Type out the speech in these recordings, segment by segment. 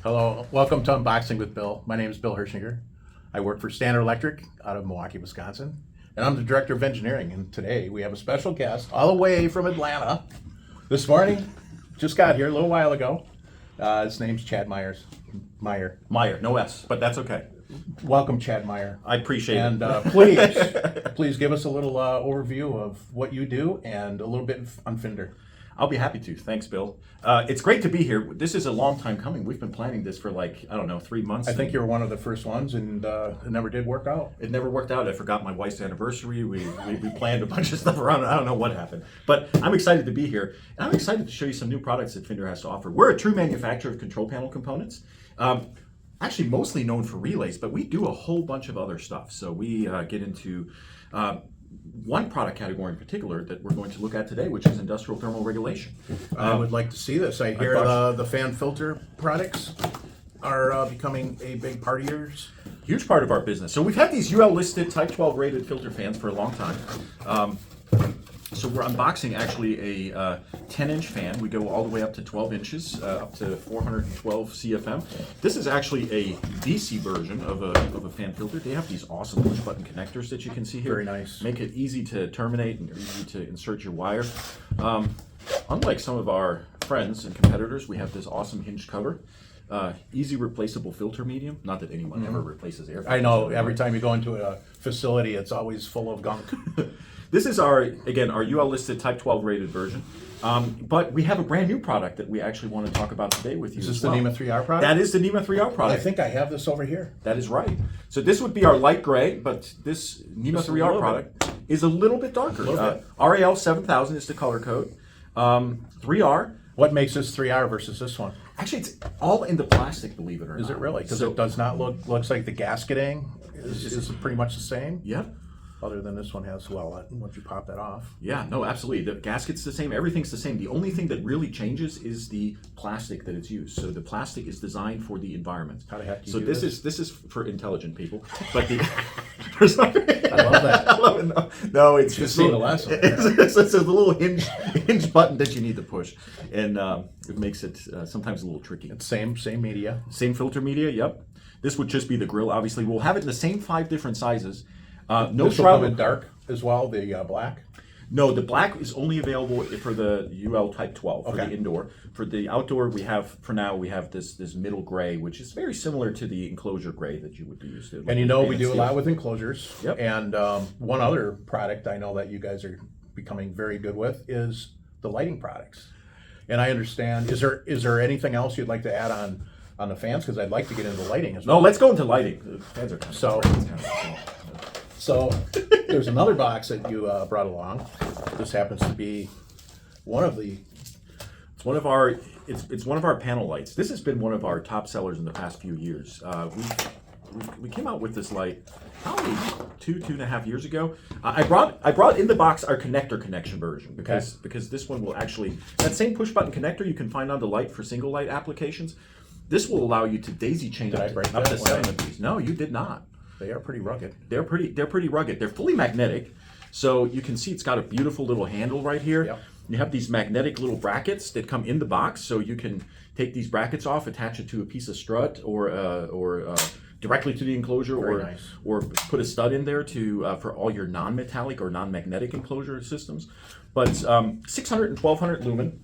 Hello, welcome to Unboxing with Bill. My name is Bill Hirschinger. I work for Standard Electric out of Milwaukee, Wisconsin, and I'm the Director of Engineering. And today we have a special guest all the way from Atlanta. This morning, just got here a little while ago. His name's Chad Meyer. Meyer, no S, but that's okay. Welcome, Chad Meyer. I appreciate And it. please give us a little overview of what you do and a little bit on Fender. I'll be happy to. Thanks, Bill. It's great to be here. This is a long time coming. We've been planning this for 3 months. I think you're one of the first ones, and it never did work out. It never worked out. I forgot my wife's anniversary. We planned a bunch of stuff around it. I don't know what happened. But I'm excited to be here. And I'm excited to show you some new products that Fender has to offer. We're a true manufacturer of control panel components. Actually, mostly known for relays, but we do a whole bunch of other stuff. So we get into one product category in particular that we're going to look at today, which is industrial thermal regulation. I would like to see this. I hear the fan filter products are becoming a big part of yours. Huge part of our business. So we've had these UL listed Type 12 rated filter fans for a long time. So we're unboxing actually a 10-inch fan. We go all the way up to 12 inches, up to 412 CFM. This is actually a DC version of a fan filter. They have these awesome push button connectors that you can see here. Very nice. Make it easy to terminate and easy to insert your wire. Unlike some of our friends and competitors, we have this awesome hinged cover. Easy replaceable filter medium. Not that anyone ever replaces air. I know every time you go into a facility, it's always full of gunk. This is our UL listed Type 12 rated version. But we have a brand new product that we actually want to talk about today with you. Is this the NEMA 3R product? That is the NEMA 3R product. I think I have this over here. That is right. So this would be our light gray, but this NEMA 3R product is a little bit darker. RAL 7000 is the color code. 3R. What makes this 3R versus this one? Actually, it's all in the plastic, believe it or not. Is it really? Because it does not looks like the gasketing is pretty much the same. Yep. Other than this one has, well, once you pop that off. Yeah, no, absolutely. The gasket's the same. Everything's the same. The only thing that really changes is the plastic that it's used. So the plastic is designed for the environment. How the heck do you so do this this? is this is for intelligent people. But the I love that. I love it. No, it's Just just seen the last one. it's a little hinge button that you need to push, and it makes it sometimes a little tricky. It's same media. Same filter media. Yep. This would just be the grill. Obviously, we'll have it in the same 5 different sizes. No This will come in dark as well, the black. No, the black is only available for the UL Type 12 for Okay. the indoor. For the outdoor, we have this middle gray, which is very similar to the enclosure gray that you would be used to. And you know we do a lot with enclosures. Yep. And one other product I know that you guys are becoming very good with is the lighting products. And I understand, is there anything else you'd like to add on the fans? Because I'd like to get into lighting as well. No, let's go into lighting. The fans are kind of So there's another box that you brought along. This happens to be one of the. It's one of our panel lights. This has been one of our top sellers in the past few years. We came out with this light probably 2.5 years ago. I brought in the box our connector connection version because this one will actually, that same push button connector you can find on the light for single light applications. This will allow you to daisy chain up to 7 of these. No, you did not. They are pretty rugged. They're pretty rugged. They're fully magnetic, so you can see it's got a beautiful little handle right here. Yep. You have these magnetic little brackets that come in the box, so you can take these brackets off, attach it to a piece of strut, or directly to the enclosure, or put a stud in there to for all your non-metallic or non-magnetic enclosure systems. But 600 and 1200 lumen.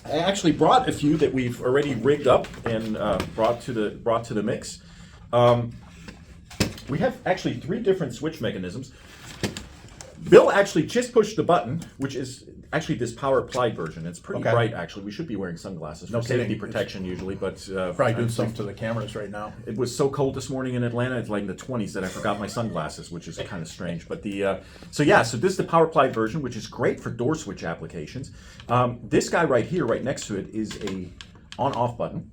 I actually brought a few that we've already rigged up and brought to the mix. We have actually 3 different switch mechanisms. Bill actually just pushed the button, which is actually this power applied version. It's pretty bright, actually. We should be wearing sunglasses for safety protection usually, but Probably doing something to the cameras right now. it was so cold this morning in Atlanta. It's like in the 20s that I forgot my sunglasses, which is kind of strange. But so this is the power applied version, which is great for door switch applications. This guy right here, right next to it, is a on-off button.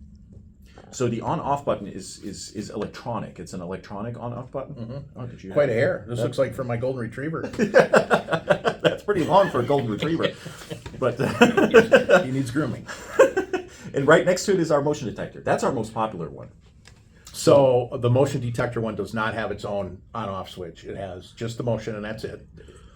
So the on-off button is electronic. It's an electronic on-off button. Mm-hmm. Oh, did you Quite a hair. This looks like for my golden retriever. That's pretty long for a golden retriever, but He needs grooming. and right next to it is our motion detector. That's our most popular one. So the motion detector one does not have its own on-off switch. It has just the motion, and that's it.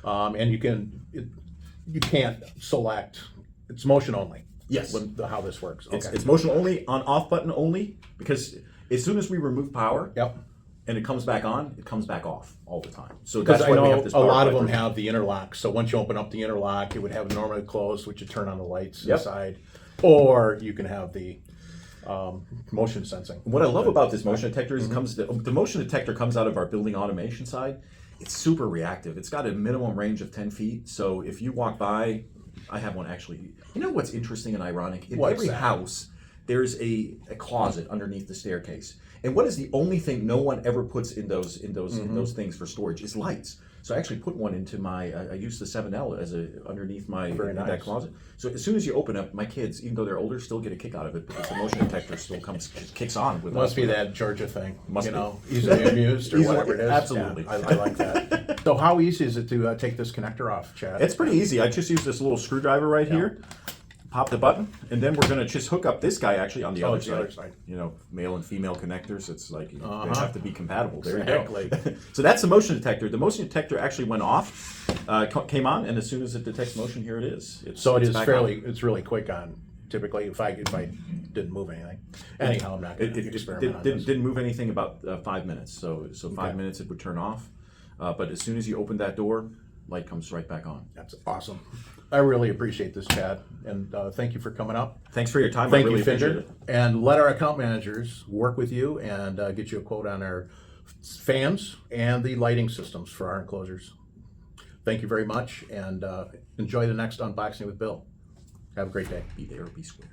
And you can't select. It's motion only. Yes. How this works. It's motion only, on off button only, because as soon as we remove power, Yep. and it comes back on, it comes back off all the time. So Because that's I why we know have this a lot of them version. have the interlock. So once you open up the interlock, it would have normally closed, which you turn on the lights Yep. inside, or you can have the motion sensing. What I love about this motion detector is the motion detector comes out of our building automation side. It's super reactive. It's got a minimum range of 10 feet. So if you walk by, I have one actually. You know what's interesting and ironic? In What's every that? house, there's a closet underneath the staircase. And what is the only thing no one ever puts in those things for storage is lights. So I actually put one into my. I use the 7L as underneath my Very in nice. that closet. So as soon as you open up, my kids, even though they're older, still get a kick out of it because the motion detector still kicks on with. Must be that Georgia thing, Must you be. know, easily amused or Easily- whatever it is. absolutely. Yeah, I like that. So how easy is it to take this connector off, Chad? It's pretty easy. I just use this little screwdriver right here, pop the button, and then we're going to just hook up this guy actually on the other it's the side. other side. You know, male and female connectors. It's like they Uh-huh. have to be compatible. There Exactly. you go. So that's the motion detector. The motion detector actually went off, came on, and as soon as it detects motion, here it is. So it it's is back it's really quick on. Typically, if I didn't move anything. Anyhow, I'm not going to experiment on this. didn't move anything about 5 minutes. So 5 minutes it would turn off, but as soon as you open that door, light comes right back on. That's awesome. I really appreciate this, Chad, and thank you for coming up. Thanks for your time. Thank I really you, appreciate Fender, it. and let our account managers work with you and get you a quote on our fans and the lighting systems for our enclosures. Thank you very much, and enjoy the next unboxing with Bill. Have a great day. Be there, be square.